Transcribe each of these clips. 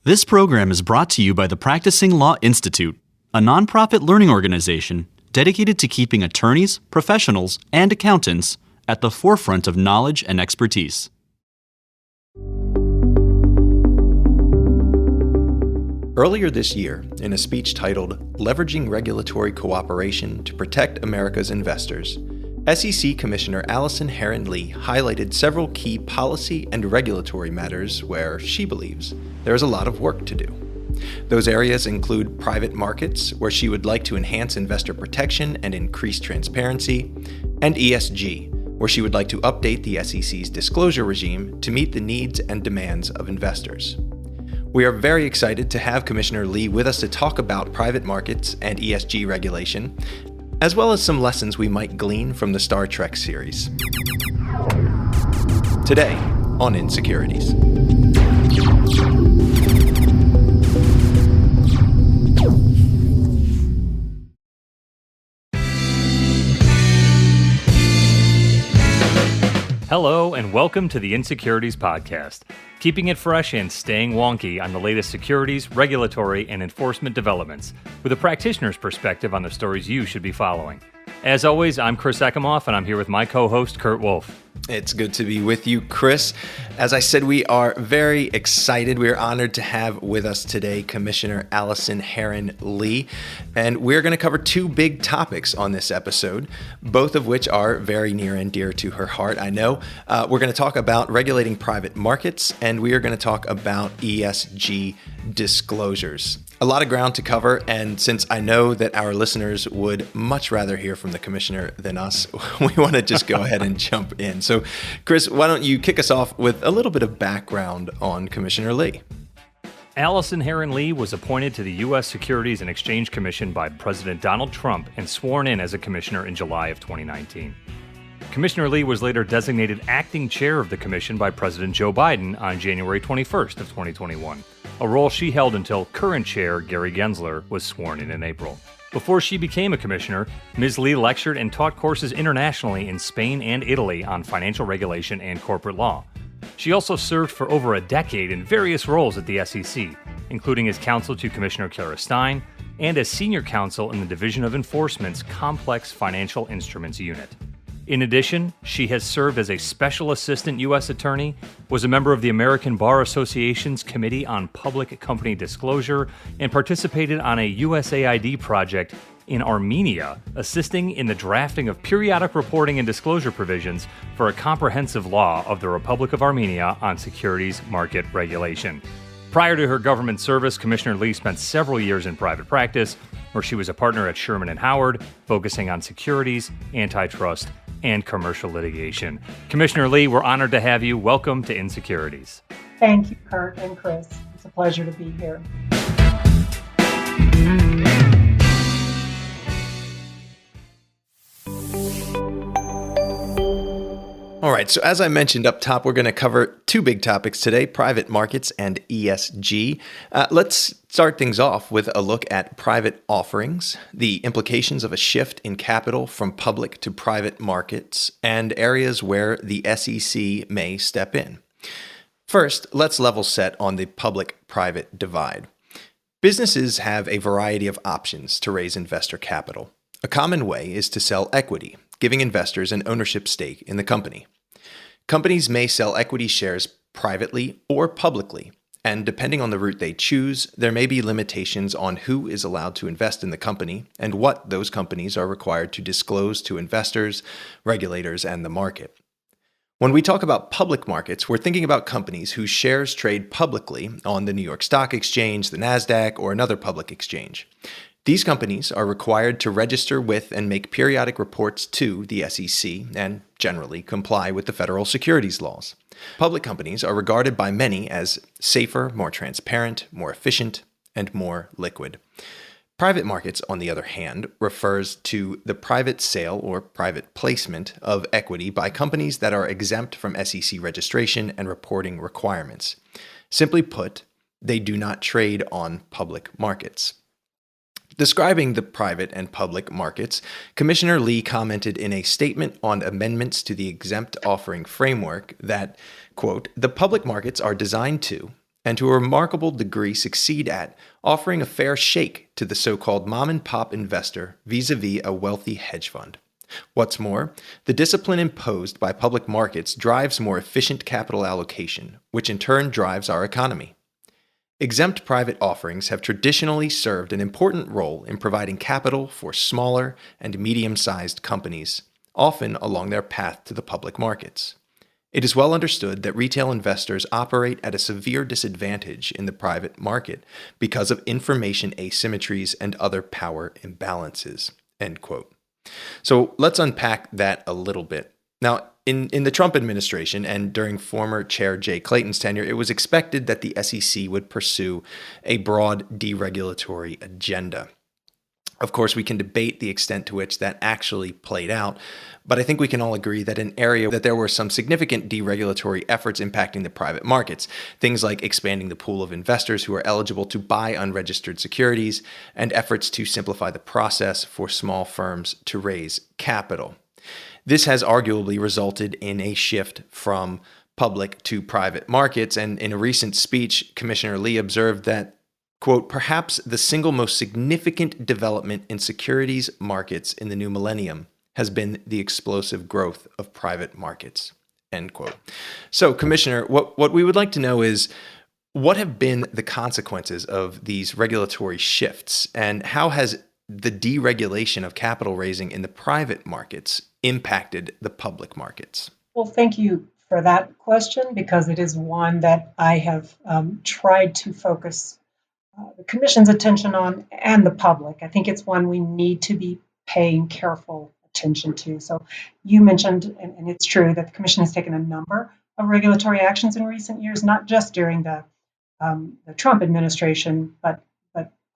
This program is brought to you by the Practicing Law Institute, a nonprofit learning organization dedicated to keeping attorneys, professionals, and accountants at the forefront of knowledge and expertise. Earlier this year, in a speech titled Leveraging Regulatory Cooperation to Protect America's Investors, SEC Commissioner Allison Herren Lee highlighted several key policy and regulatory matters where she believes there is a lot of work to do. Those areas include private markets, where she would like to enhance investor protection and increase transparency, and ESG, where she would like to update the SEC's disclosure regime to meet the needs and demands of investors. We are very excited to have Commissioner Lee with us to talk about private markets and ESG regulation, as well as some lessons we might glean from the Star Trek series. Today on Insecurities. Hello and welcome to the Insecurities Podcast, keeping it fresh and staying wonky on the latest securities, regulatory, and enforcement developments, with a practitioner's perspective on the stories you should be following. As always, I'm Chris Ekimoff, and I'm here with my co-host, Kurt Wolf. It's good to be with you, Chris. As I said, we are very excited. We are honored to have with us today Commissioner Allison Herren Lee, and we're going to cover two big topics on this episode, both of which are very near and dear to her heart, I know. We're going to talk about regulating private markets, and we are going to talk about ESG disclosures. A lot of ground to cover, and since I know that our listeners would much rather hear from the commissioner than us, we want to just go ahead and jump in. So, Chris, why don't you kick us off with a little bit of background on Commissioner Lee? Allison Herren Lee was appointed to the U.S. Securities and Exchange Commission by President Donald Trump and sworn in as a commissioner in July of 2019. Commissioner Lee was later designated acting chair of the commission by President Joe Biden on January 21st of 2021, a role she held until current chair Gary Gensler was sworn in April. Before she became a commissioner, Ms. Lee lectured and taught courses internationally in Spain and Italy on financial regulation and corporate law. She also served for over a decade in various roles at the SEC, including as counsel to Commissioner Clara Stein and as senior counsel in the Division of Enforcement's Complex Financial Instruments Unit. In addition, she has served as a special assistant U.S. attorney, was a member of the American Bar Association's Committee on Public Company Disclosure, and participated on a USAID project in Armenia, assisting in the drafting of periodic reporting and disclosure provisions for a comprehensive law of the Republic of Armenia on securities market regulation. Prior to her government service, Commissioner Lee spent several years in private practice, where she was a partner at Sherman & Howard, focusing on securities, antitrust, and commercial litigation. Commissioner Lee, we're honored to have you. Welcome to Insecurities. Thank you, Kurt and Chris. It's a pleasure to be here. All right, so as I mentioned up top, we're going to cover two big topics today, private markets and ESG. Let's start things off with a look at private offerings, the implications of a shift in capital from public to private markets, and areas where the SEC may step in. First, let's level set on the public-private divide. Businesses have a variety of options to raise investor capital. A common way is to sell equity, giving investors an ownership stake in the company. Companies may sell equity shares privately or publicly, and depending on the route they choose, there may be limitations on who is allowed to invest in the company and what those companies are required to disclose to investors, regulators, and the market. When we talk about public markets, we're thinking about companies whose shares trade publicly on the New York Stock Exchange, the NASDAQ, or another public exchange. These companies are required to register with and make periodic reports to the SEC and generally comply with the federal securities laws. Public companies are regarded by many as safer, more transparent, more efficient, and more liquid. Private markets, on the other hand, refers to the private sale or private placement of equity by companies that are exempt from SEC registration and reporting requirements. Simply put, they do not trade on public markets. Describing the private and public markets, Commissioner Lee commented in a statement on amendments to the exempt offering framework that, quote, "The public markets are designed to, and to a remarkable degree succeed at offering a fair shake to the so-called mom-and-pop investor vis-a-vis a wealthy hedge fund. What's more, the discipline imposed by public markets drives more efficient capital allocation, which in turn drives our economy. Exempt private offerings have traditionally served an important role in providing capital for smaller and medium-sized companies, often along their path to the public markets. It is well understood that retail investors operate at a severe disadvantage in the private market because of information asymmetries and other power imbalances. End quote. So let's unpack that a little bit. Now, in the Trump administration and during former Chair Jay Clayton's tenure, it was expected that the SEC would pursue a broad deregulatory agenda. Of course, we can debate the extent to which that actually played out, but I think we can all agree that an area that there were some significant deregulatory efforts impacting the private markets, things like expanding the pool of investors who are eligible to buy unregistered securities, and efforts to simplify the process for small firms to raise capital. This has arguably resulted in a shift from public to private markets, and in a recent speech, Commissioner Lee observed that, quote, perhaps the single most significant development in securities markets in the new millennium has been the explosive growth of private markets, end quote. So, Commissioner, what we would like to know is, what have been the consequences of these regulatory shifts, and how has the deregulation of capital raising in the private markets impacted the public markets? Well, thank you for that question, because it is one that I have tried to focus the Commission's attention on and the public. I think it's one we need to be paying careful attention to. So you mentioned, and it's true, that the Commission has taken a number of regulatory actions in recent years, not just during the Trump administration, but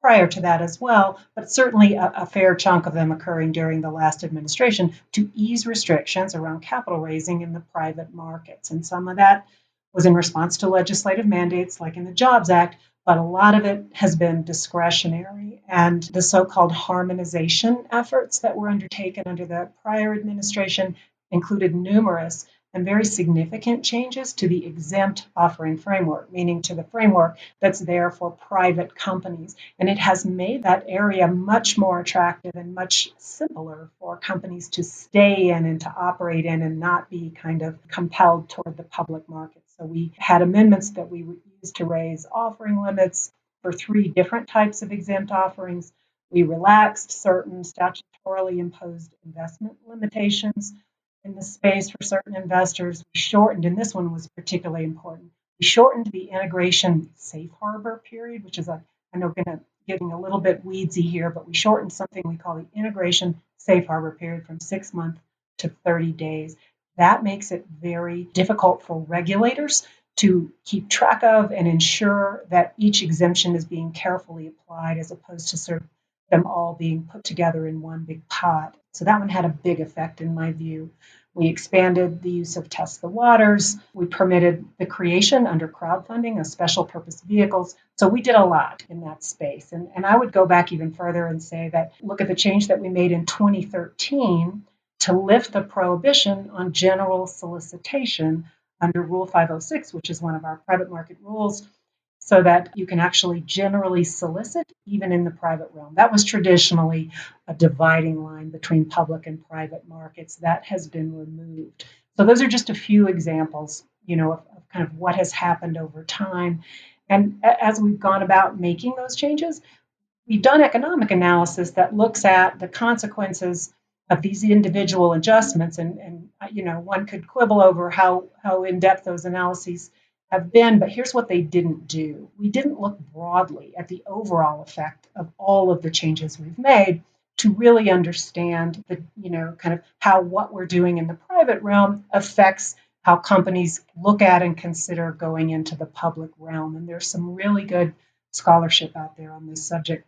prior to that as well, but certainly a fair chunk of them occurring during the last administration to ease restrictions around capital raising in the private markets. And some of that was in response to legislative mandates like in the Jobs Act, but a lot of it has been discretionary. And the so-called harmonization efforts that were undertaken under the prior administration included numerous and very significant changes to the exempt offering framework, meaning to the framework that's there for private companies. And it has made that area much more attractive and much simpler for companies to stay in and to operate in and not be kind of compelled toward the public market. So we had amendments that we would use to raise offering limits for 3 different types of exempt offerings. We relaxed certain statutorily imposed investment limitations in the space for certain investors. We shortened, and this one was particularly important, we shortened the integration safe harbor period, which is, I know, getting a little bit weedsy here, but we shortened something we call the integration safe harbor period from 6 months to 30 days. That makes it very difficult for regulators to keep track of and ensure that each exemption is being carefully applied, as opposed to sort of them all being put together in one big pot. So that one had a big effect in my view. We expanded the use of test the waters. We permitted the creation under crowdfunding of special purpose vehicles. So we did a lot in that space. And I would go back even further and say that look at the change that we made in 2013 to lift the prohibition on general solicitation under Rule 506, which is one of our private market rules, so that you can actually generally solicit even in the private realm. That was traditionally a dividing line between public and private markets. That has been removed. So those are just a few examples, of kind of what has happened over time. And as we've gone about making those changes, we've done economic analysis that looks at the consequences of these individual adjustments. And one could quibble over how in-depth those analyses have been, but here's what they didn't do. We didn't look broadly at the overall effect of all of the changes we've made to really understand the, kind of how what we're doing in the private realm affects how companies look at and consider going into the public realm. And there's some really good scholarship out there on this subject.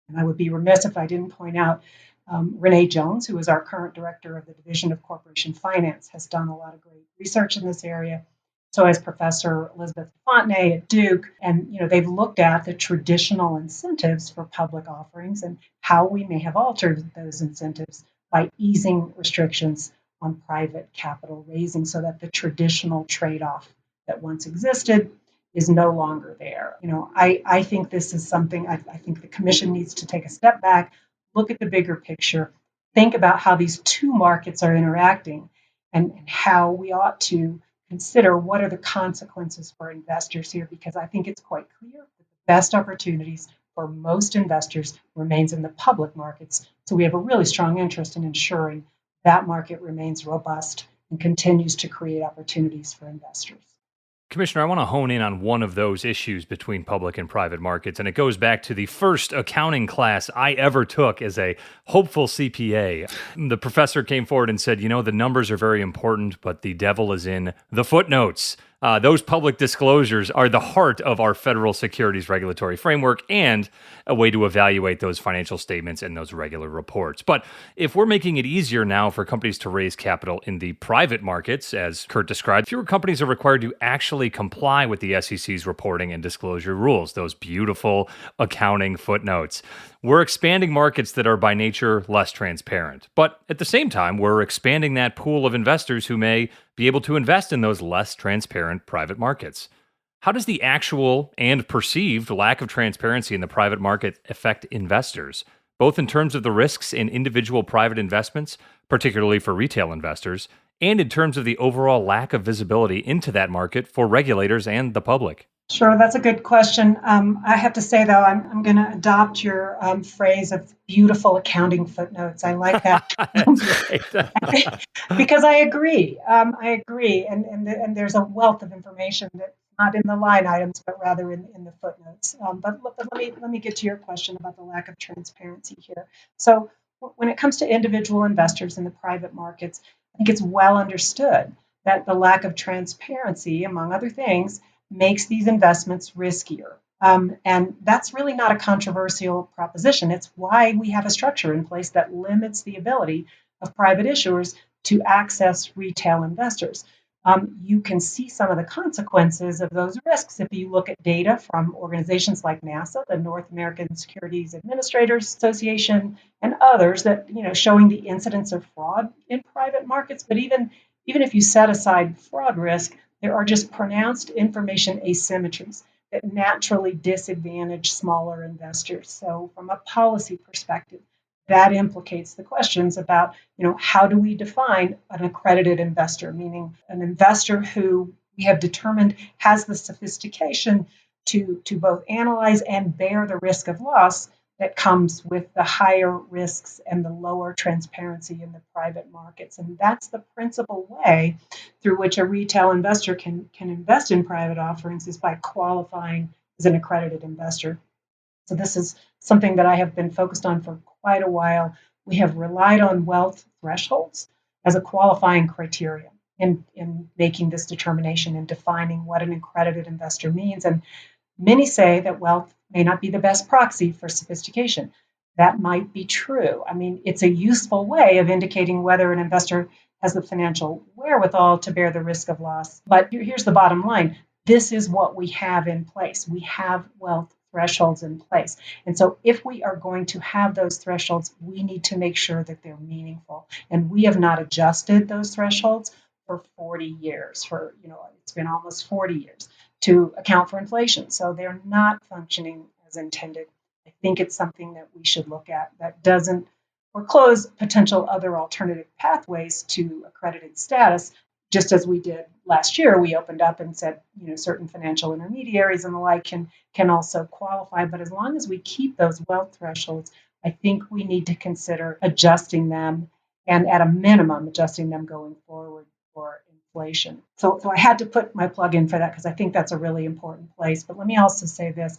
And I would be remiss if I didn't point out Renee Jones, who is our current director of the Division of Corporation Finance, has done a lot of great research in this area. So has Professor Elizabeth Fontenay at Duke, and they've looked at the traditional incentives for public offerings and how we may have altered those incentives by easing restrictions on private capital raising, so that the traditional trade-off that once existed is no longer there. I think this is something I think the Commission needs to take a step back, look at the bigger picture, think about how these two markets are interacting and how we ought to consider what are the consequences for investors here, because I think it's quite clear that the best opportunities for most investors remains in the public markets. So we have a really strong interest in ensuring that market remains robust and continues to create opportunities for investors. Commissioner, I want to hone in on one of those issues between public and private markets, and it goes back to the first accounting class I ever took as a hopeful CPA. The professor came forward and said, the numbers are very important, but the devil is in the footnotes. Those public disclosures are the heart of our federal securities regulatory framework and a way to evaluate those financial statements and those regular reports. But if we're making it easier now for companies to raise capital in the private markets, as Kurt described, fewer companies are required to actually comply with the SEC's reporting and disclosure rules, those beautiful accounting footnotes. We're expanding markets that are by nature less transparent. But at the same time, we're expanding that pool of investors who may be able to invest in those less transparent private markets. How does the actual and perceived lack of transparency in the private market affect investors, both in terms of the risks in individual private investments, particularly for retail investors, and in terms of the overall lack of visibility into that market for regulators and the public? Sure, that's a good question. I have to say, though, I'm going to adopt your phrase of beautiful accounting footnotes. I like that. Because I agree. And there's a wealth of information that's not in the line items, but rather in the footnotes. But let me get to your question about the lack of transparency here. So when it comes to individual investors in the private markets, I think it's well understood that the lack of transparency, among other things, makes these investments riskier. And that's really not a controversial proposition. It's why we have a structure in place that limits the ability of private issuers to access retail investors. You can see some of the consequences of those risks if you look at data from organizations like NASA, the North American Securities Administrators Association, and others that, showing the incidence of fraud in private markets. But even if you set aside fraud risk, there are just pronounced information asymmetries that naturally disadvantage smaller investors. So from a policy perspective, that implicates the questions about, how do we define an accredited investor, meaning an investor who we have determined has the sophistication to both analyze and bear the risk of loss that comes with the higher risks and the lower transparency in the private markets. And that's the principal way through which a retail investor can invest in private offerings, is by qualifying as an accredited investor. So this is something that I have been focused on for quite a while. We have relied on wealth thresholds as a qualifying criterion in making this determination and defining what an accredited investor means. And many say that wealth may not be the best proxy for sophistication. That might be true. I mean, it's a useful way of indicating whether an investor has the financial wherewithal to bear the risk of loss. But here's the bottom line. This is what we have in place. We have wealth thresholds in place. And so if we are going to have those thresholds, we need to make sure that they're meaningful. And we have not adjusted those thresholds for 40 years. It's been almost 40 years. To account for inflation. So they're not functioning as intended. I think it's something that we should look at that doesn't foreclose potential other alternative pathways to accredited status. Just as we did last year, we opened up and said, certain financial intermediaries and the like can also qualify. But as long as we keep those wealth thresholds, I think we need to consider adjusting them, and at a minimum, adjusting them going forward for inflation. So I had to put my plug in for that because I think that's a really important place. But let me also say this,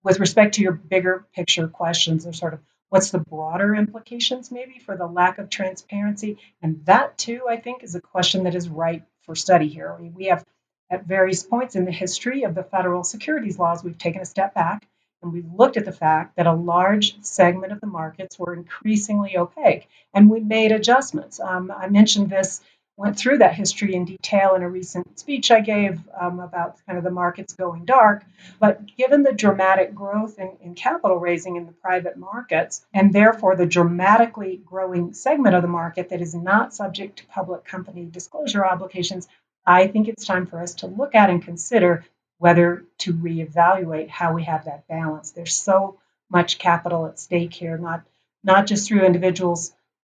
with respect to your bigger picture questions, or sort of what's the broader implications maybe for the lack of transparency? And that too, I think, is a question that is ripe for study here. I mean, we have, at various points in the history of the federal securities laws, we've taken a step back and we've looked at the fact that a large segment of the markets were increasingly opaque, and we made adjustments. I mentioned this, went through that history in detail in a recent speech I gave about kind of the markets going dark. But given the dramatic growth in capital raising in the private markets, and therefore the dramatically growing segment of the market that is not subject to public company disclosure obligations, I think it's time for us to look at and consider whether to reevaluate how we have that balance. There's so much capital at stake here, not just through individuals,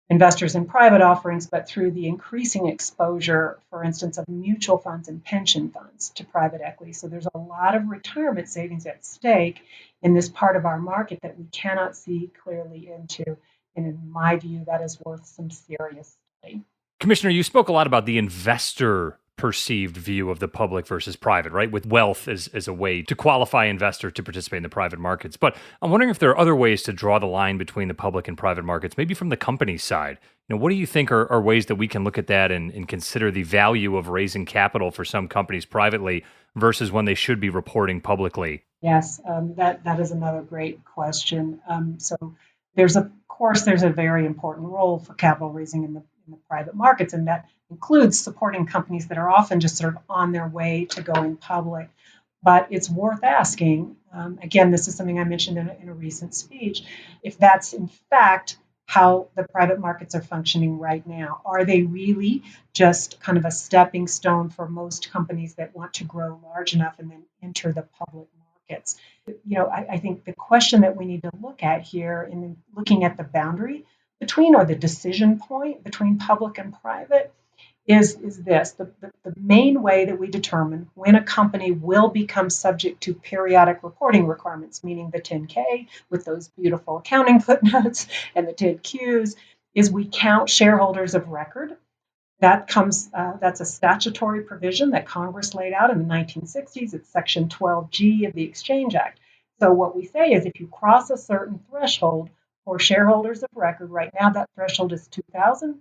investors in private offerings, but through the increasing exposure, for instance, of mutual funds and pension funds to private equity. So there's a lot of retirement savings at stake in this part of our market that we cannot see clearly into. And in my view, that is worth some serious study. Commissioner, you spoke a lot about the investor perceived view of the public versus private, right? With wealth as a way to qualify investor to participate in the private markets. But I'm wondering if there are other ways to draw the line between the public and private markets, maybe from the company side. What do you think are ways that we can look at that and consider the value of raising capital for some companies privately versus when they should be reporting publicly? Yes, that is another great question. So there's a very important role for capital raising in the private markets, and that includes supporting companies that are often just sort of on their way to going public. But it's worth asking, again, this is something I mentioned in a recent speech, if that's in fact how the private markets are functioning right now. Are they really just kind of a stepping stone for most companies that want to grow large enough and then enter the public markets? I think the question that we need to look at here in looking at the boundary between, or the decision point between public and private, is this. The main way that we determine when a company will become subject to periodic reporting requirements, meaning the 10K with those beautiful accounting footnotes and the 10Qs, is we count shareholders of record. That's a statutory provision that Congress laid out in the 1960s. It's Section 12G of the Exchange Act. So what we say is if you cross a certain threshold for shareholders of record, right now that threshold is 2,000,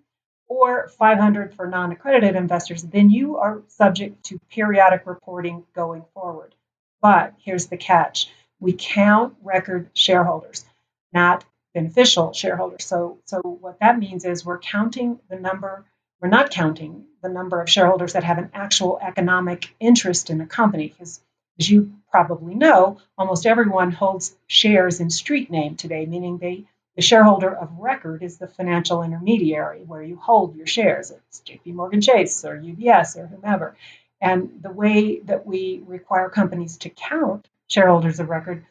or 500 for non-accredited investors, then you are subject to periodic reporting going forward. But here's the catch. We count record shareholders, not beneficial shareholders. So what that means is we're not counting the number of shareholders that have an actual economic interest in a company, because as you probably know, almost everyone holds shares in street name today, meaning the shareholder of record is the financial intermediary where you hold your shares. It's JP Morgan Chase or UBS or whomever. And the way that we require companies to count shareholders of record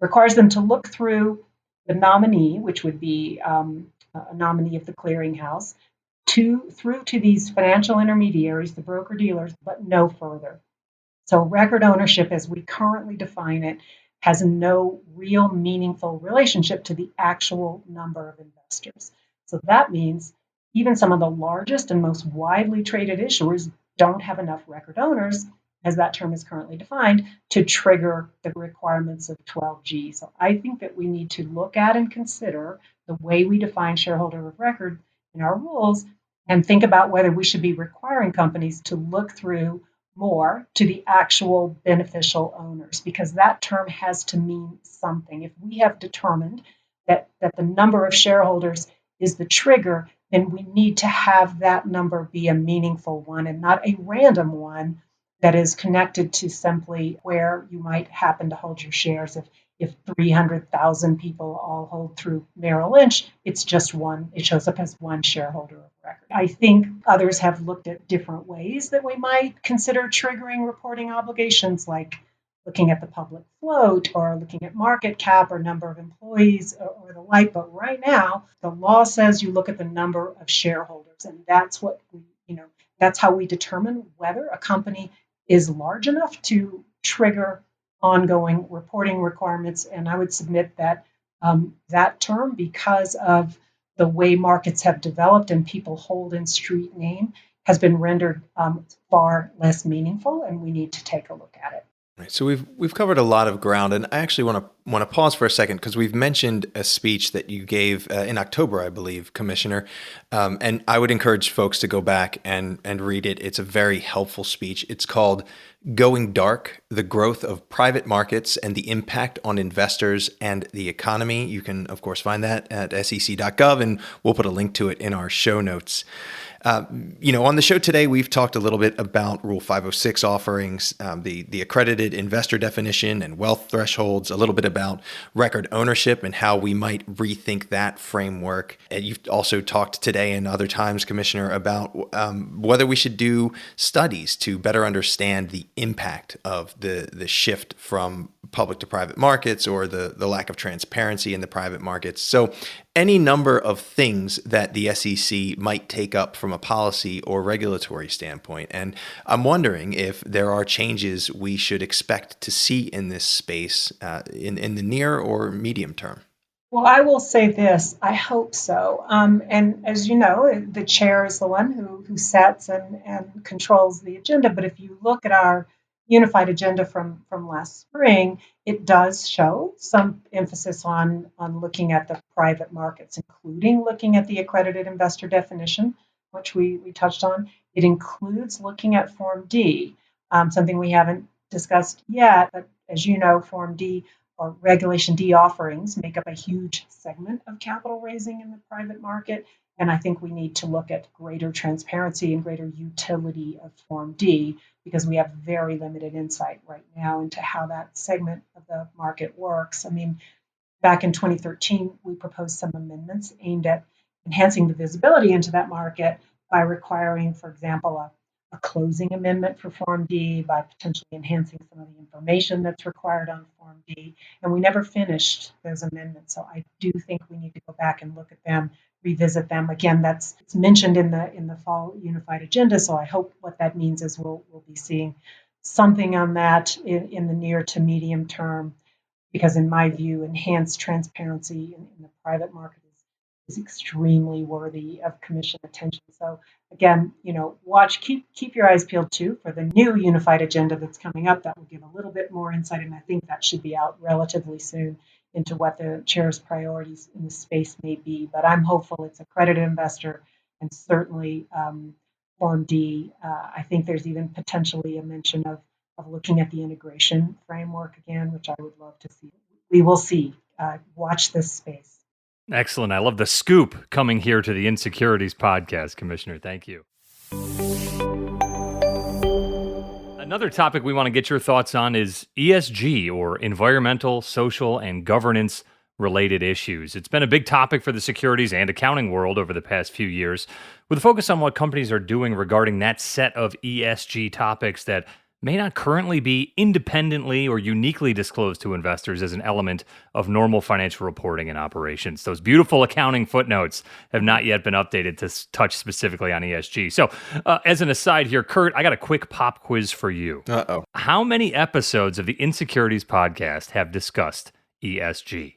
requires them to look through the nominee, which would be a nominee of the clearinghouse, through to these financial intermediaries, the broker-dealers, but no further. So record ownership, as we currently define it, has no real meaningful relationship to the actual number of investors. So that means even some of the largest and most widely traded issuers don't have enough record owners, as that term is currently defined, to trigger the requirements of 12G. So I think that we need to look at and consider the way we define shareholder of record in our rules and think about whether we should be requiring companies to look through more to the actual beneficial owners, because that term has to mean something. If we have determined that the number of shareholders is the trigger, then we need to have that number be a meaningful one and not a random one that is connected to simply where you might happen to hold your shares. If 300,000 people all hold through Merrill Lynch, it's just one. It shows up as one shareholder of record. I think others have looked at different ways that we might consider triggering reporting obligations, like looking at the public float or looking at market cap or number of employees or the like. But right now, the law says you look at the number of shareholders, and that's that's how we determine whether a company is large enough to trigger ongoing reporting requirements. And I would submit that that term, because of the way markets have developed and people hold in street name, has been rendered far less meaningful, and we need to take a look at it. Right. So we've covered a lot of ground, and I actually want to pause for a second because we've mentioned a speech that you gave in October, I believe, Commissioner, and I would encourage folks to go back and read it. It's a very helpful speech. It's called "Going Dark: The Growth of Private Markets and the Impact on Investors and the Economy." You can, of course, find that at sec.gov, and we'll put a link to it in our show notes. On the show today, we've talked a little bit about Rule 506 offerings, the accredited investor definition and wealth thresholds, a little bit about record ownership and how we might rethink that framework. And you've also talked today and other times, Commissioner, about whether we should do studies to better understand the impact of the shift from public to private markets or the lack of transparency in the private markets. So any number of things that the SEC might take up from a policy or regulatory standpoint. And I'm wondering if there are changes we should expect to see in this space in the near or medium term. Well, I will say this, I hope so. And as you know, the chair is the one who sets and controls the agenda. But if you look at our unified agenda from last spring, it does show some emphasis on looking at the private markets, including looking at the accredited investor definition, which we touched on. It includes looking at Form D, something we haven't discussed yet, but as you know, Form D or Regulation D offerings make up a huge segment of capital raising in the private market. And I think we need to look at greater transparency and greater utility of Form D because we have very limited insight right now into how that segment of the market works. I mean, back in 2013, we proposed some amendments aimed at enhancing the visibility into that market by requiring, for example, a closing amendment for Form D, by potentially enhancing some of the information that's required on Form D. And we never finished those amendments. So I do think we need to go back and look at them, revisit them. Again, it's mentioned in the fall unified agenda. So I hope what that means is we'll be seeing something on that in the near to medium term, because in my view, enhanced transparency in the private market is extremely worthy of commission attention. So again, keep your eyes peeled too for the new unified agenda that's coming up. That will give a little bit more insight, and I think that should be out relatively soon into what the chair's priorities in this space may be. But I'm hopeful it's accredited investor and certainly Form D. I think there's even potentially a mention of looking at the integration framework again, which I would love to see. We will see. Watch this space. Excellent. I love the scoop coming here to the Insecurities podcast, Commissioner. Thank you. Another topic we want to get your thoughts on is ESG, or environmental, social, and governance related issues. It's been a big topic for the securities and accounting world over the past few years, with a focus on what companies are doing regarding that set of ESG topics that may not currently be independently or uniquely disclosed to investors as an element of normal financial reporting and operations. Those beautiful accounting footnotes have not yet been updated to touch specifically on ESG. So as an aside here, Kurt, I got a quick pop quiz for you. Uh-oh. How many episodes of the Insecurities podcast have discussed ESG?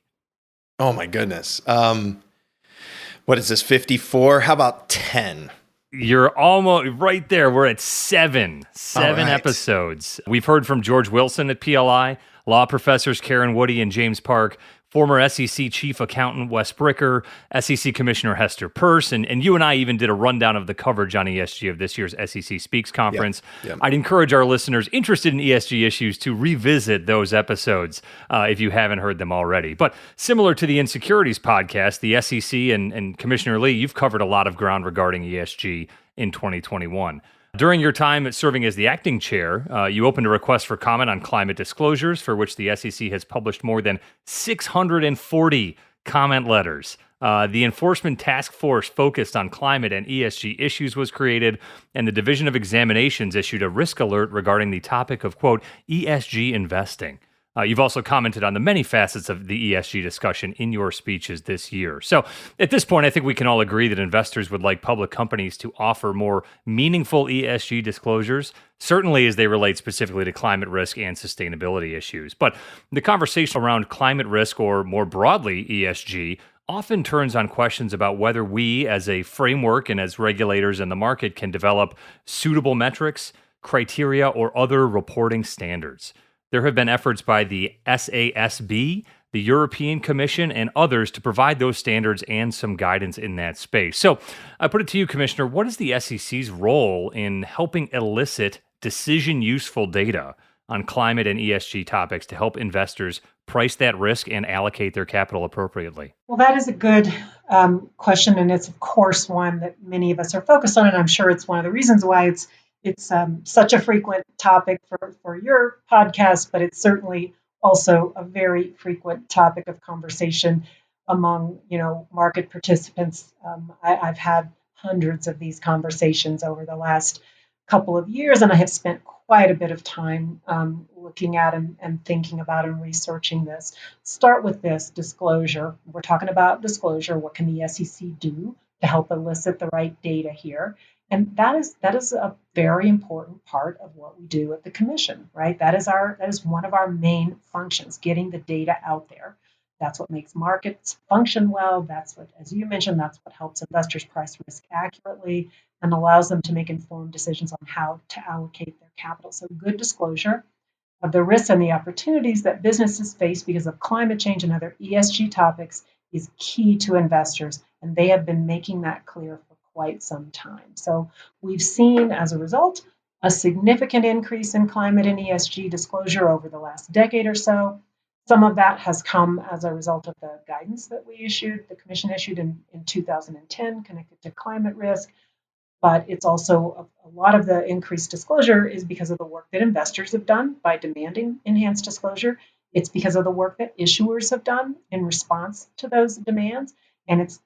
Oh, my goodness. What is this, 54? How about 10? You're almost right there. We're at seven All right. episodes. We've heard from George Wilson at PLI, law professors Karen Woody and James Park, former SEC Chief Accountant Wes Bricker, SEC Commissioner Hester Peirce, and you and I even did a rundown of the coverage on ESG of this year's SEC Speaks conference. Yep. I'd encourage our listeners interested in ESG issues to revisit those episodes if you haven't heard them already. But similar to the Insecurities podcast, the SEC and Commissioner Lee, you've covered a lot of ground regarding ESG in 2021. During your time serving as the acting chair, you opened a request for comment on climate disclosures, for which the SEC has published more than 640 comment letters. The Enforcement Task Force focused on climate and ESG issues was created, and the Division of Examinations issued a risk alert regarding the topic of, quote, ESG investing. You've also commented on the many facets of the ESG discussion in your speeches this year. So at this point, I think we can all agree that investors would like public companies to offer more meaningful ESG disclosures, certainly as they relate specifically to climate risk and sustainability issues. But the conversation around climate risk, or more broadly ESG, often turns on questions about whether we as a framework and as regulators in the market can develop suitable metrics, criteria, or other reporting standards. There have been efforts by the SASB, the European Commission, and others to provide those standards and some guidance in that space. So I put it to you, Commissioner, what is the SEC's role in helping elicit decision-useful data on climate and ESG topics to help investors price that risk and allocate their capital appropriately? Well, that is a good question, and it's of course one that many of us are focused on, and I'm sure it's one of the reasons why it's such a frequent topic for your podcast, but it's certainly also a very frequent topic of conversation among market participants. I've had hundreds of these conversations over the last couple of years, and I have spent quite a bit of time looking at and thinking about and researching this. Start with this disclosure. We're talking about disclosure. What can the SEC do to help elicit the right data here? And that is a very important part of what we do at the Commission, right? That is one of our main functions, getting the data out there. That's what makes markets function well. That's what, as you mentioned, that's what helps investors price risk accurately and allows them to make informed decisions on how to allocate their capital. So good disclosure of the risks and the opportunities that businesses face because of climate change and other ESG topics is key to investors, and they have been making that clear for quite some time. So we've seen, as a result, a significant increase in climate and ESG disclosure over the last decade or so. Some of that has come as a result of the guidance that the Commission issued in 2010 connected to climate risk. But it's also a lot of the increased disclosure is because of the work that investors have done by demanding enhanced disclosure. It's because of the work that issuers have done in response to those demands. And it's,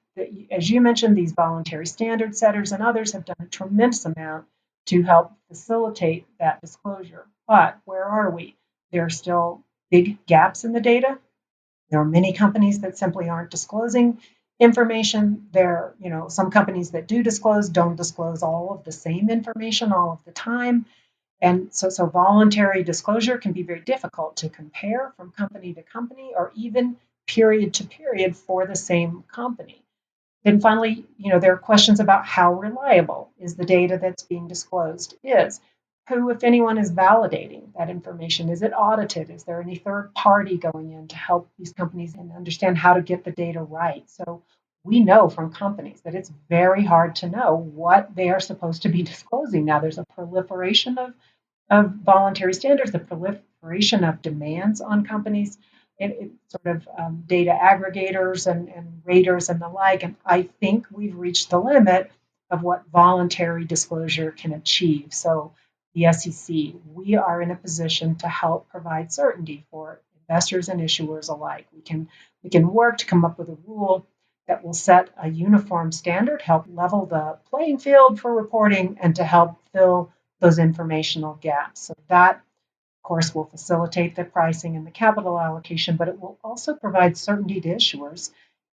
as you mentioned, these voluntary standard setters and others have done a tremendous amount to help facilitate that disclosure. But where are we? There are still big gaps in the data. There are many companies that simply aren't disclosing information. There, some companies that do disclose don't disclose all of the same information all of the time. And so voluntary disclosure can be very difficult to compare from company to company or even period to period for the same company. Then finally, there are questions about how reliable is the data that's being disclosed is. Who, if anyone, is validating that information? Is it audited? Is there any third party going in to help these companies and understand how to get the data right? So we know from companies that it's very hard to know what they are supposed to be disclosing. Now, there's a proliferation of voluntary standards, the proliferation of demands on companies, it sort of data aggregators and raters and the like. And I think we've reached the limit of what voluntary disclosure can achieve. So the SEC, we are in a position to help provide certainty for investors and issuers alike. We can work to come up with a rule that will set a uniform standard, help level the playing field for reporting, and to help fill those informational gaps. So that, of course, will facilitate the pricing and the capital allocation, but it will also provide certainty to issuers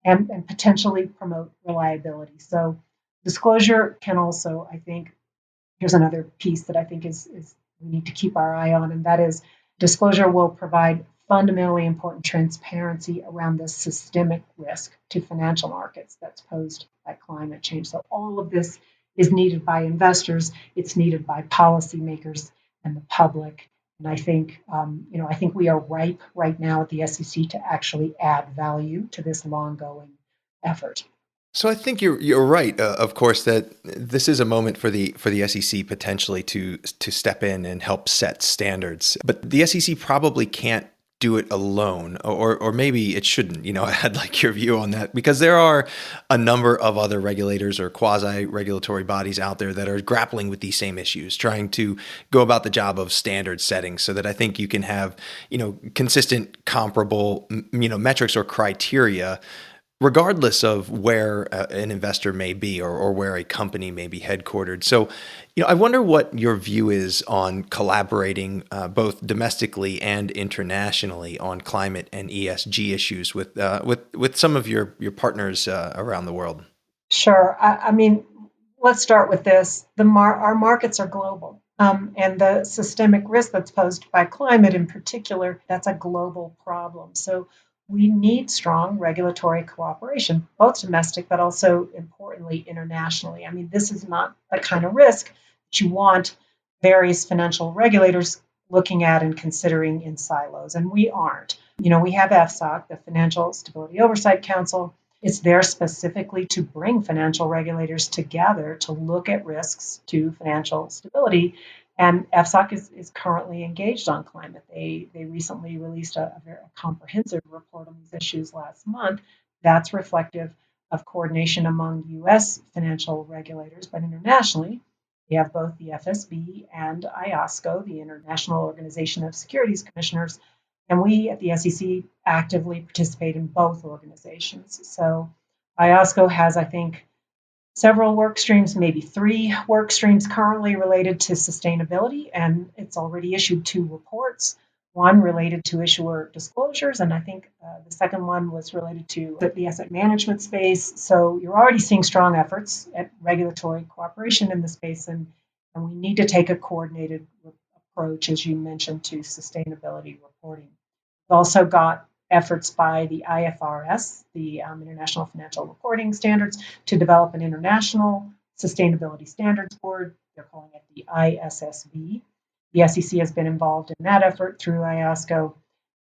and potentially promote reliability. So disclosure can also, I think, here's another piece that I think is we need to keep our eye on, and that is disclosure will provide fundamentally important transparency around the systemic risk to financial markets that's posed by climate change. So all of this is needed by investors, it's needed by policymakers and the public. And I think, I think we are ripe right now at the SEC to actually add value to this long-going effort. So I think you're right, of course, that this is a moment for the SEC potentially to step in and help set standards. But the SEC probably can't do it alone, or maybe it shouldn't. I'd like your view on that, because there are a number of other regulators or quasi-regulatory bodies out there that are grappling with these same issues, trying to go about the job of standard setting so that I think you can have, consistent, comparable, metrics or criteria regardless of where an investor may be or where a company may be headquartered. So, I wonder what your view is on collaborating both domestically and internationally on climate and ESG issues with some of your partners around the world. Sure. I mean, let's start with this. Our markets are global. And the systemic risk that's posed by climate in particular, that's a global problem. So we need strong regulatory cooperation, both domestic, but also importantly, internationally. I mean, this is not the kind of risk that you want various financial regulators looking at and considering in silos, and we aren't. We have FSOC, the Financial Stability Oversight Council. It's there specifically to bring financial regulators together to look at risks to financial stability And FSOC is currently engaged on climate. They recently released a very comprehensive report on these issues last month that's reflective of coordination among U.S. financial regulators, but internationally, we have both the FSB and IOSCO, the International Organization of Securities Commissioners, and we at the SEC actively participate in both organizations. So IOSCO has, I think, several work streams, maybe 3 work streams currently related to sustainability, and it's already issued 2 reports, one related to issuer disclosures, and I think the second one was related to the asset management space. So you're already seeing strong efforts at regulatory cooperation in the space, and we need to take a coordinated approach, as you mentioned, to sustainability reporting. We've also got efforts by the IFRS, the International Financial Reporting Standards, to develop an international sustainability standards board. They're calling it the ISSB. The SEC has been involved in that effort through IOSCO,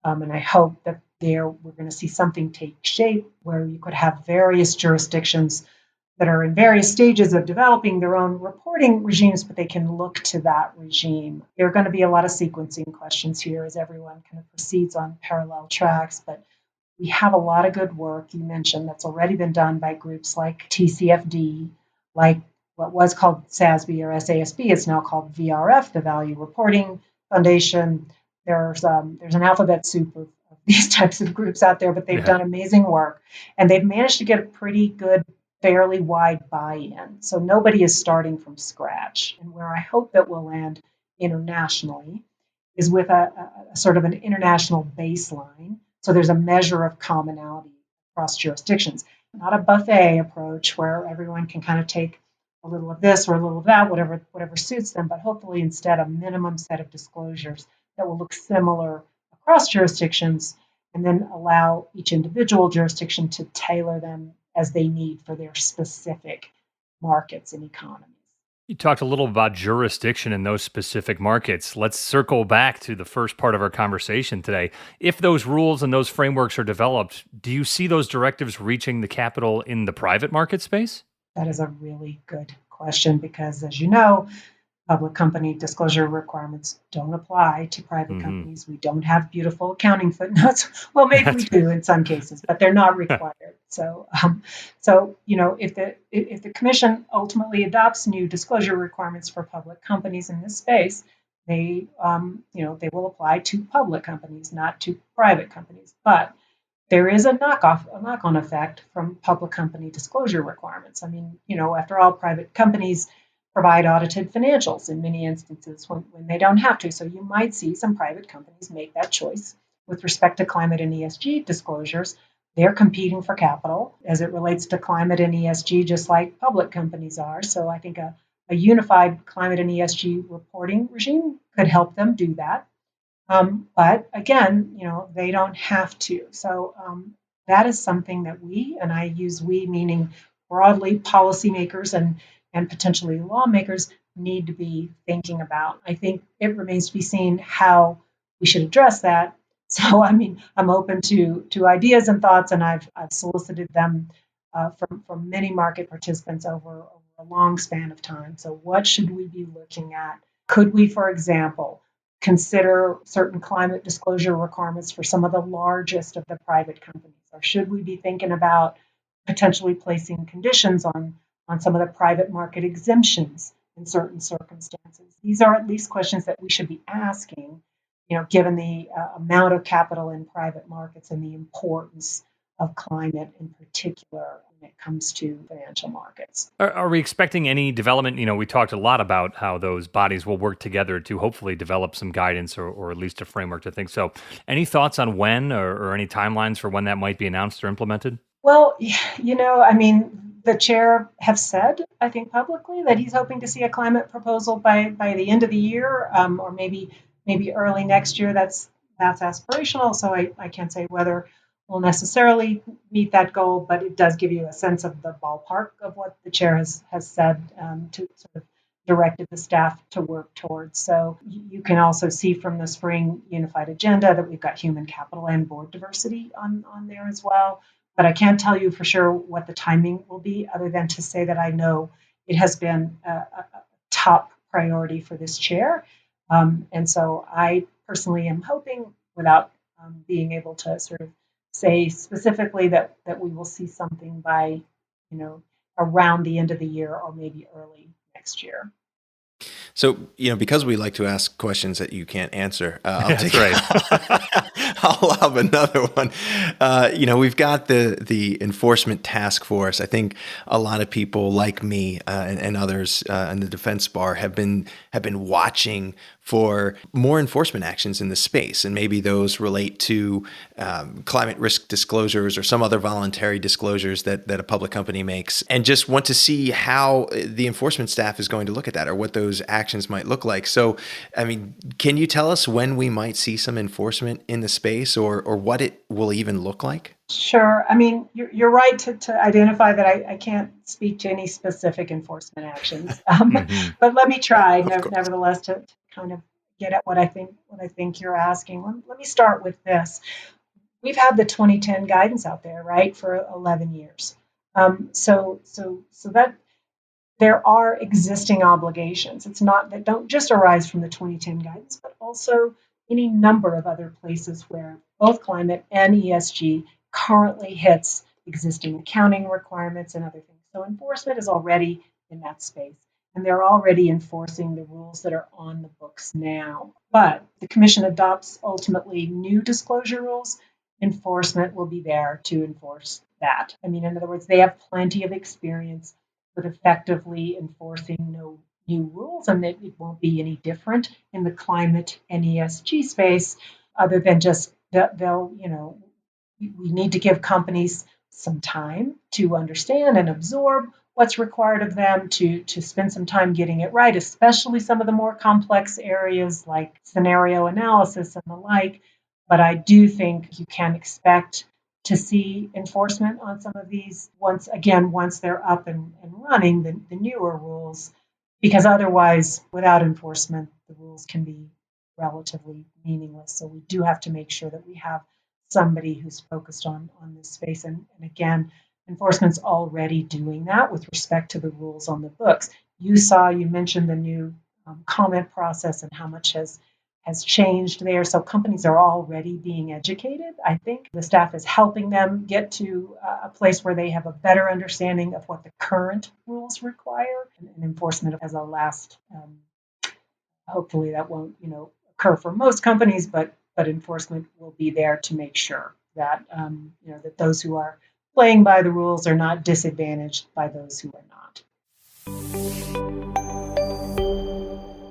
and I hope that we're going to see something take shape where you could have various jurisdictions that are in various stages of developing their own reporting regimes, but they can look to that regime. There are going to be a lot of sequencing questions here as everyone kind of proceeds on parallel tracks, but we have a lot of good work you mentioned that's already been done by groups like TCFD, like what was called SASB or SASB. It's now called VRF, the Value Reporting Foundation. There's an alphabet soup of these types of groups out there, but they've done amazing work, and they've managed to get a pretty good, fairly wide buy-in. So nobody is starting from scratch. And where I hope that we'll land internationally is with a sort of an international baseline. So there's a measure of commonality across jurisdictions, not a buffet approach where everyone can kind of take a little of this or a little of that, whatever suits them, but hopefully instead a minimum set of disclosures that will look similar across jurisdictions and then allow each individual jurisdiction to tailor them as they need for their specific markets and economies. You talked a little about jurisdiction in those specific markets. Let's circle back to the first part of our conversation today. If those rules and those frameworks are developed, do you see those directives reaching the capital in the private market space? That is a really good question because, as you know, public company disclosure requirements don't apply to private companies. We don't have beautiful accounting footnotes. Well, maybe we do in some cases, but they're not required. So if the commission ultimately adopts new disclosure requirements for public companies in this space, they will apply to public companies, not to private companies. But there is a knock-on effect from public company disclosure requirements. I mean, after all, private companies provide audited financials in many instances when they don't have to. So you might see some private companies make that choice. With respect to climate and ESG disclosures, they're competing for capital as it relates to climate and ESG, just like public companies are. So I think a unified climate and ESG reporting regime could help them do that. But again, they don't have to. So that is something that we, and I use we meaning broadly policymakers and potentially lawmakers, need to be thinking about. I think it remains to be seen how we should address that. So, I'm open to ideas and thoughts, and I've solicited them from many market participants over a long span of time. So what should we be looking at? Could we, for example, consider certain climate disclosure requirements for some of the largest of the private companies? Or should we be thinking about potentially placing conditions on some of the private market exemptions in certain circumstances? These are at least questions that we should be asking, given the amount of capital in private markets and the importance of climate in particular when it comes to financial markets. Are we expecting any development? We talked a lot about how those bodies will work together to hopefully develop some guidance or at least a framework to think. So any thoughts on when or any timelines for when that might be announced or implemented? Well, the chair have said, I think publicly, that he's hoping to see a climate proposal by the end of the year, or maybe early next year. That's aspirational, so I can't say whether we'll necessarily meet that goal, but it does give you a sense of the ballpark of what the chair has said to sort of directed the staff to work towards. So you can also see from the spring unified agenda that we've got human capital and board diversity on there as well. But I can't tell you for sure what the timing will be, other than to say that I know it has been a top priority for this chair. And so I personally am hoping, without being able to sort of say specifically, that we will see something by, around the end of the year or maybe early next year. So, because we like to ask questions that you can't answer, That's right. I'll have another one. We've got the enforcement task force. I think a lot of people like me and others in the defense bar have been watching for more enforcement actions in the space, and maybe those relate to climate risk disclosures or some other voluntary disclosures that a public company makes, and just want to see how the enforcement staff is going to look at that or what those actions might look like. So, can you tell us when we might see some enforcement in the space, or what it will even look like? Sure. You're right to identify that I can't speak to any specific enforcement actions, but let me try, nevertheless, to kind of get at what I think you're asking. Let me start with this. We've had the 2010 guidance out there, right, for 11 years. So that there are existing obligations. It's not that don't just arise from the 2010 guidance, but also any number of other places where both climate and ESG currently hits existing accounting requirements and other things. So enforcement is already in that space, and they're already enforcing the rules that are on the books now. But the Commission adopts ultimately new disclosure rules. Enforcement will be there to enforce that. In other words, they have plenty of experience with effectively enforcing no new rules, and that it won't be any different in the climate and ESG space, other than just they'll, we need to give companies some time to understand and absorb what's required of them, to spend some time getting it right, especially some of the more complex areas like scenario analysis and the like. But I do think you can expect to see enforcement on some of these once they're up and running, the newer rules, because otherwise, without enforcement, the rules can be relatively meaningless. So we do have to make sure that we have somebody who's focused on this space. And again, enforcement's already doing that with respect to the rules on the books. You mentioned the new comment process and how much has changed there. So companies are already being educated. I think the staff is helping them get to a place where they have a better understanding of what the current rules require, and enforcement as a last. Hopefully that won't, occur for most companies, but enforcement will be there to make sure that that those who are playing by the rules are not disadvantaged by those who are not.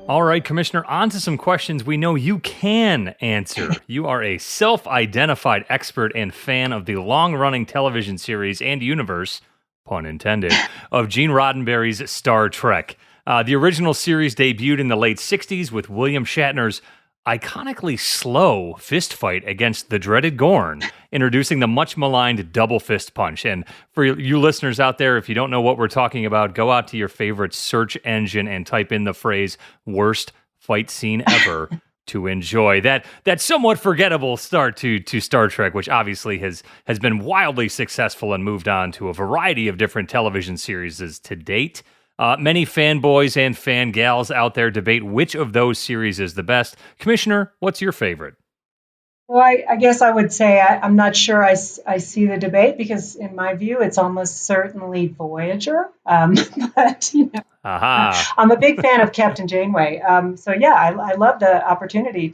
All right, Commissioner, on to some questions we know you can answer. You are a self-identified expert and fan of the long-running television series and universe, pun intended, of Gene Roddenberry's Star Trek. The original series debuted in the late 60s with William Shatner's iconically slow fist fight against the dreaded Gorn, introducing the much maligned double fist punch. And for you listeners out there, if you don't know what we're talking about, go out to your favorite search engine and type in the phrase "worst fight scene ever" to enjoy that somewhat forgettable start to Star Trek, which obviously has been wildly successful and moved on to a variety of different television series to date. Many fanboys and fangals out there debate which of those series is the best. Commissioner, what's your favorite? Well, I guess I would say I'm not sure I see the debate, because in my view, it's almost certainly Voyager. But I'm a big fan of Captain Janeway. So yeah, I love the opportunity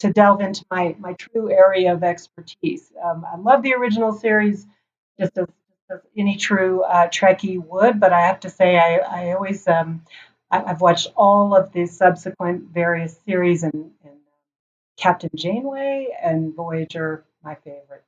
to delve into my true area of expertise. I love the original series, just as any true Trekkie would, but I have to say I always I've watched all of the subsequent various series, and Captain Janeway and Voyager, my favorite.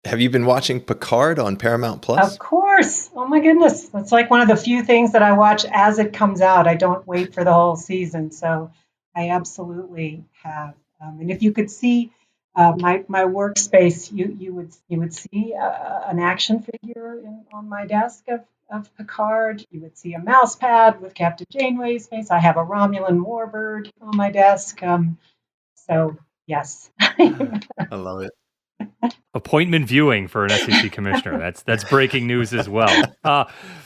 Have you been watching Picard on Paramount Plus? Of course. Oh my goodness. It's like one of the few things that I watch as it comes out. I don't wait for the whole season. So I absolutely have. And if you could see my workspace, you would see an action figure on my desk of Picard. You would see a mouse pad with Captain Janeway's face. I have a Romulan warbird on my desk. So yes. I love it. Appointment viewing for an SEC commissioner. That's breaking news as well.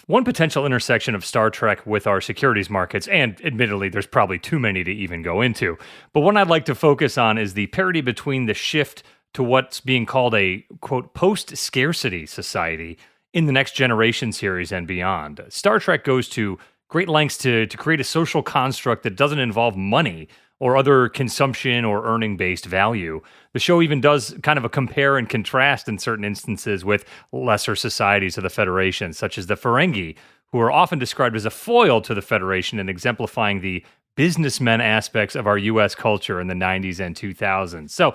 One potential intersection of Star Trek with our securities markets, and admittedly, there's probably too many to even go into, but one I'd like to focus on is the parity between the shift to what's being called a, quote, post-scarcity society in the Next Generation series and beyond. Star Trek goes to great lengths to create a social construct that doesn't involve money or other consumption or earning-based value. The show even does kind of a compare and contrast in certain instances with lesser societies of the Federation, such as the Ferengi, who are often described as a foil to the Federation and exemplifying the businessmen aspects of our U.S. culture in the 90s and 2000s. So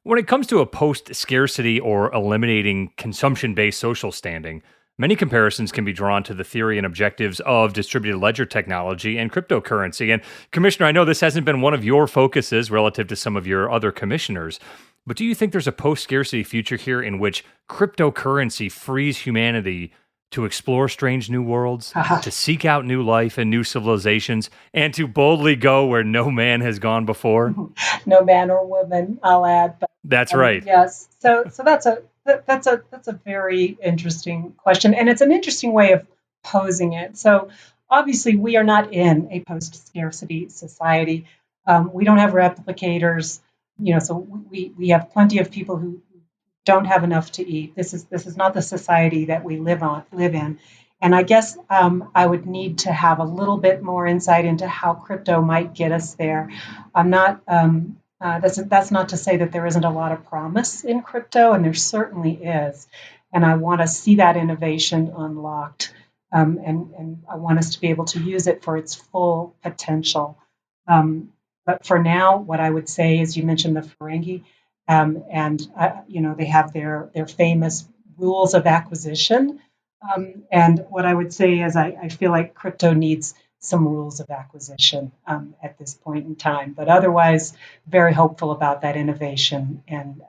when it comes to a post-scarcity or eliminating consumption-based social standing, many comparisons can be drawn to the theory and objectives of distributed ledger technology and cryptocurrency. And Commissioner, I know this hasn't been one of your focuses relative to some of your other commissioners, but do you think there's a post-scarcity future here in which cryptocurrency frees humanity to explore strange new worlds, to seek out new life and new civilizations, and to boldly go where no man has gone before? No man or woman, I'll add. But, that's right. Yes. So that's a very interesting question, and it's an interesting way of posing it. So obviously, we are not in a post-scarcity society. We don't have replicators, so we have plenty of people who don't have enough to eat. This is not the society that we live in. And I guess I would need to have a little bit more insight into how crypto might get us there. I'm not. That's not to say that there isn't a lot of promise in crypto, and there certainly is. And I want to see that innovation unlocked, and I want us to be able to use it for its full potential. But for now, what I would say is, you mentioned the Ferengi. They have their famous rules of acquisition. And what I would say is I feel like crypto needs some rules of acquisition at this point in time. But otherwise, very hopeful about that innovation. And,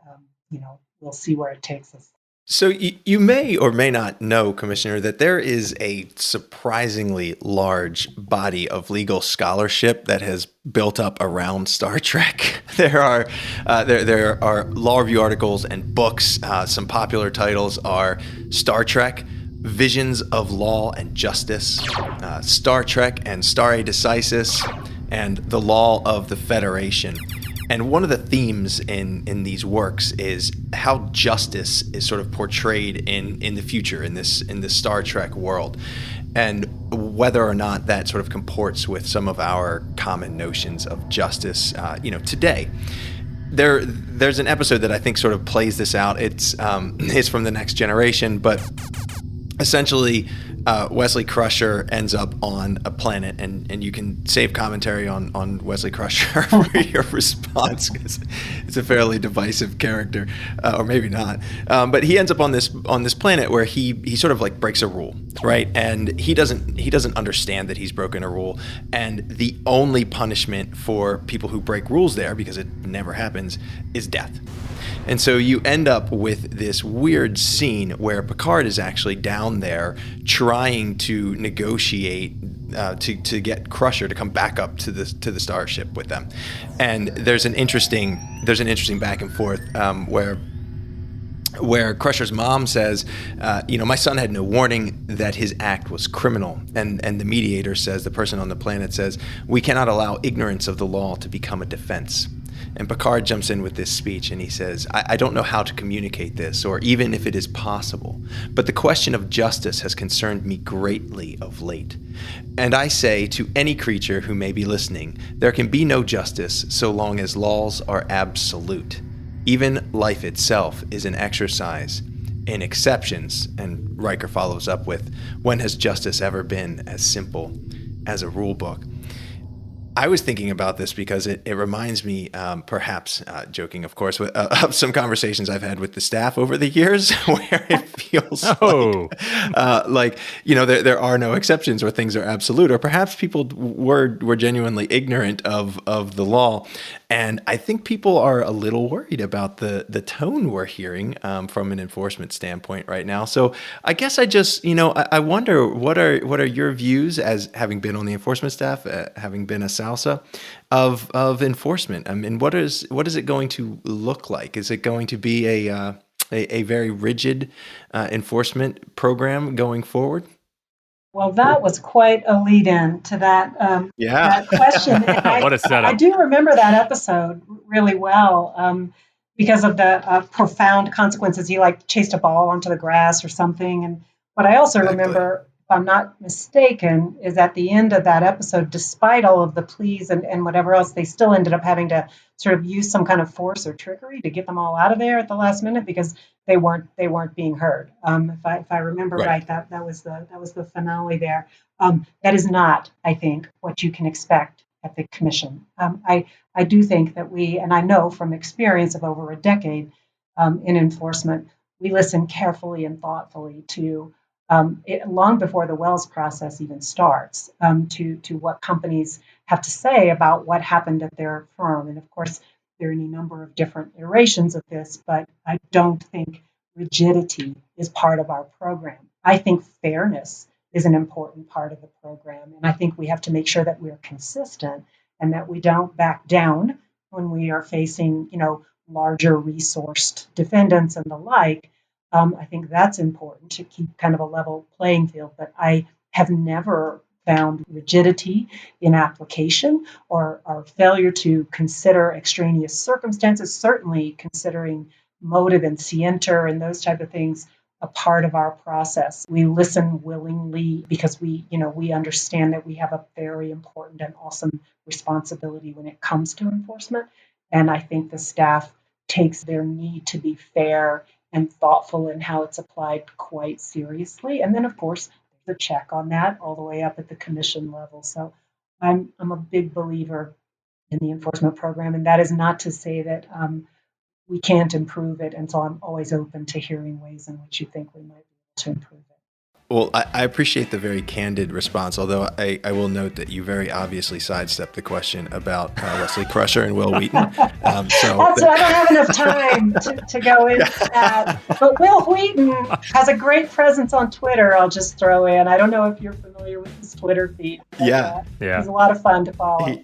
we'll see where it takes us. So you may or may not know, Commissioner, that there is a surprisingly large body of legal scholarship that has built up around Star Trek. There are law review articles and books. Some popular titles are Star Trek, Visions of Law and Justice, Star Trek and Stare Decisis, and The Law of the Federation. And one of the themes in these works is how justice is sort of portrayed in the future in this Star Trek world, and whether or not that sort of comports with some of our common notions of justice, today. There's an episode that I think sort of plays this out. It's from the Next Generation, but essentially, Wesley Crusher ends up on a planet, and you can save commentary on Wesley Crusher for your response, because it's a fairly divisive character, or maybe not. But he ends up on this planet where he sort of like breaks a rule, right? And he doesn't understand that he's broken a rule, and the only punishment for people who break rules there, because it never happens, is death. And so you end up with this weird scene where Picard is actually down there trying to negotiate to get Crusher to come back up to the starship with them. And there's an interesting back and forth where Crusher's mom says, my son had no warning that his act was criminal. And the mediator says, the person on the planet says, we cannot allow ignorance of the law to become a defense. And Picard jumps in with this speech, and he says, I don't know how to communicate this, or even if it is possible, but the question of justice has concerned me greatly of late. And I say to any creature who may be listening, there can be no justice so long as laws are absolute. Even life itself is an exercise in exceptions. And Riker follows up with, when has justice ever been as simple as a rule book? I was thinking about this because it reminds me, perhaps like, of course, of some conversations I've had with the staff over the years, where it feels like there are no exceptions, or things are absolute, or perhaps people were genuinely ignorant of the law. And I think people are a little worried about the tone we're hearing from an enforcement standpoint right now. So I guess I wonder what are your views as having been on the enforcement staff, having been a SALSA, of enforcement? I mean, what is it going to look like? Is it going to be a very rigid enforcement program going forward? Well, that was quite a lead-in to that question. And What a setup. I do remember that episode really well because of the profound consequences. He chased a ball onto the grass or something. And what I also remember, if I'm not mistaken, is at the end of that episode, despite all of the pleas and whatever else, they still ended up having to sort of use some kind of force or trickery to get them all out of there at the last minute because they weren't being heard. If I remember right, that was the finale there. That is not, I think, what you can expect at the commission. I do think that and I know from experience of over a decade in enforcement, we listen carefully and thoughtfully to long before the Wells process even starts, to what companies have to say about what happened at their firm. And of course, there are any number of different iterations of this, but I don't think rigidity is part of our program. I think fairness is an important part of the program. And I think we have to make sure that we're consistent and that we don't back down when we are facing, larger resourced defendants and the like. I think that's important to keep kind of a level playing field. But I have never found rigidity in application or failure to consider extraneous circumstances, certainly considering motive and scienter and those type of things, a part of our process. We listen willingly because we understand that we have a very important and awesome responsibility when it comes to enforcement. And I think the staff takes their need to be fair and thoughtful in how it's applied quite seriously. And then, of course, the check on that all the way up at the commission level. So I'm a big believer in the enforcement program, and that is not to say that we can't improve it. And so I'm always open to hearing ways in which you think we might be able to improve it. Well, I appreciate the very candid response, although I will note that you very obviously sidestepped the question about Wesley Crusher and Will Wheaton. I don't have enough time to go into that. But Will Wheaton has a great presence on Twitter, I'll just throw in. I don't know if you're familiar with his Twitter feed. Yeah. He's a lot of fun to follow.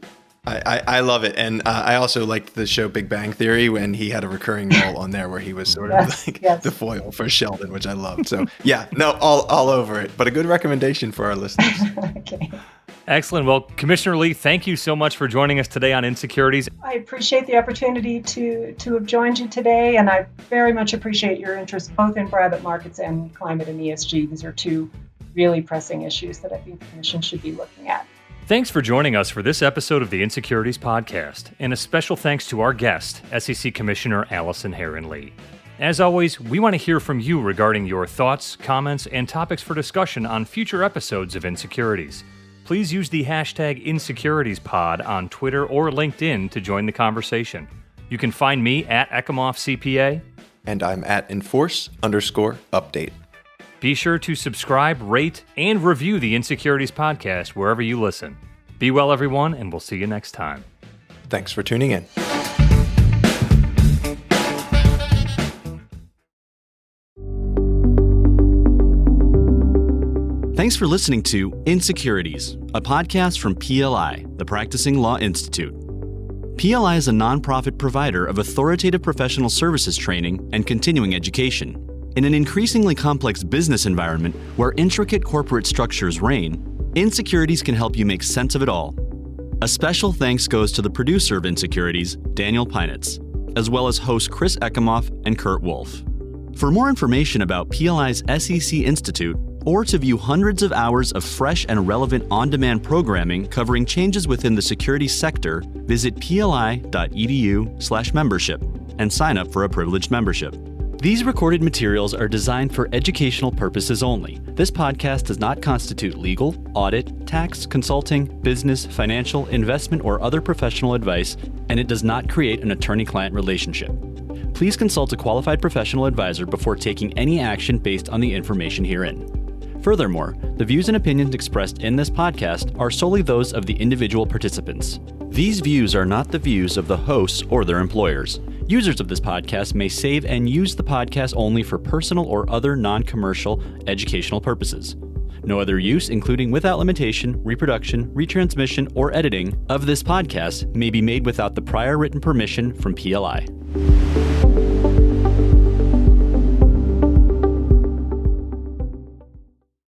I love it. And I also liked the show Big Bang Theory when he had a recurring role on there where he was sort of the foil for Sheldon, which I loved. So all over it. But a good recommendation for our listeners. Okay. Excellent. Well, Commissioner Lee, thank you so much for joining us today on Insecurities. I appreciate the opportunity to have joined you today, and I very much appreciate your interest both in private markets and climate and ESG. These are two really pressing issues that I think the Commission should be looking at. Thanks for joining us for this episode of the Insecurities Podcast, and a special thanks to our guest, SEC Commissioner Allison Herren Lee. As always, we want to hear from you regarding your thoughts, comments, and topics for discussion on future episodes of Insecurities. Please use the hashtag InsecuritiesPod on Twitter or LinkedIn to join the conversation. You can find me at EcomoffCPA. And I'm at Enforce_update. Be sure to subscribe, rate, and review the Insecurities Podcast wherever you listen. Be well, everyone, and we'll see you next time. Thanks for tuning in. Thanks for listening to Insecurities, a podcast from PLI, the Practicing Law Institute. PLI is a nonprofit provider of authoritative professional services training and continuing education. In an increasingly complex business environment where intricate corporate structures reign, Insecurities can help you make sense of it all. A special thanks goes to the producer of Insecurities, Daniel Peinitz, as well as hosts Chris Eckimoff and Kurt Wolf. For more information about PLI's SEC Institute, or to view hundreds of hours of fresh and relevant on-demand programming covering changes within the securities sector, visit pli.edu/membership and sign up for a privileged membership. These recorded materials are designed for educational purposes only. This podcast does not constitute legal, audit, tax, consulting, business, financial, investment, or other professional advice, and it does not create an attorney-client relationship. Please consult a qualified professional advisor before taking any action based on the information herein. Furthermore, the views and opinions expressed in this podcast are solely those of the individual participants. These views are not the views of the hosts or their employers. Users of this podcast may save and use the podcast only for personal or other non-commercial educational purposes. No other use, including without limitation, reproduction, retransmission, or editing of this podcast may be made without the prior written permission from PLI.